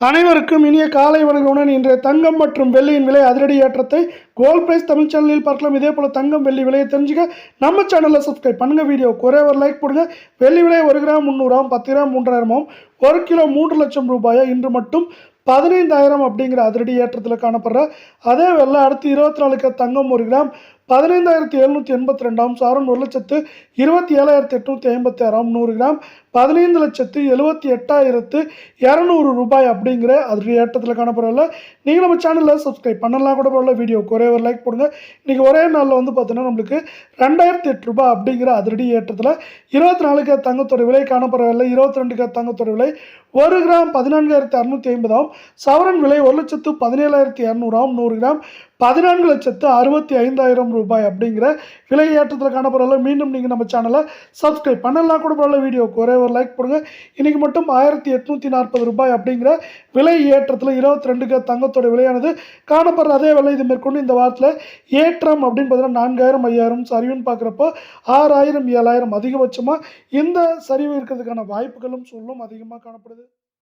அனைவருக்கும் இனிய காலை வணக்கமுடன் இன்றைய தங்கம் மற்றும் வெள்ளியின் விலை அதிரடி ஏற்றத்தை கோல்ட் பிரைஸ் தமிழ் சேனலில் பார்க்கலாம். இதே போல தங்கம் வெள்ளி விலையை தெரிஞ்சுக்க நம்ம சேனலில் சப்ஸ்கிரைப் பண்ணுங்க. வீடியோ ஒரே ஒரு லைக் போடுங்க. வெள்ளி விலை 1 கிராம் 300, 10 கிராம் 3000, 1 கிலோ 3 லட்சம் ரூபாயா இன்று மட்டும் 15,000 அப்படிங்கிற அதிரடி ஏற்றத்தில் காணப்படுற அதே வெள்ளை அடுத்து 24 தங்கம் 1 கிராம் 15,782 சவரன் 1,27,856 100 கிராம் 15,78,200 ரூபாய் அப்படிங்கிற அதிரடி ஏற்றத்தில் காணப்படல. நீங்கள் நம்ம சேனலில் சப்ஸ்கிரைப் பண்ணலாம் கூட பரவாயில்ல. வீடியோக்கு ஒரே ஒரு லைக் போடுங்க. இன்றைக்கி ஒரே நாளில் வந்து பார்த்தீங்கன்னா நம்மளுக்கு 2,008 ரூபாய் அப்படிங்கிற அதிரடி ஏற்றத்தில் 24 தங்கத்தோட விலை காணப்படவில்லை. 22 தங்கத்தோட விலை 1 கிராம் 14,650 சவரன் விலை 1,17,200 100 கிராம் 14,65,000 ரூபாய் அப்படிங்கிற விலை ஏற்றத்தில் காணப்படல. மீண்டும் நீங்கள் நம்ம சேனலை சப்ஸ்கிரைப் பண்ணலாம் கூட பரவாயில்ல. வீடியோக்கு ஒரே ஒரு லைக் போடுங்க. இன்றைக்கி மட்டும் 1,840 ரூபாய் அப்படிங்கிற விலை ஏற்றத்தில் 22 தங்கத்தோட விலையானது காணப்படுற அதே விலை இது மேற்கொண்டு இந்த வாரத்தில் ஏற்றம் அப்படின்னு பார்த்தீங்கன்னா 4,000 5,000 சரிவுன்னு பார்க்குறப்போ 6,000 7,000 அதிகபட்சமாக இந்த சரிவு இருக்கிறதுக்கான வாய்ப்புகளும் சூழலும் அதிகமாக காணப்படுது.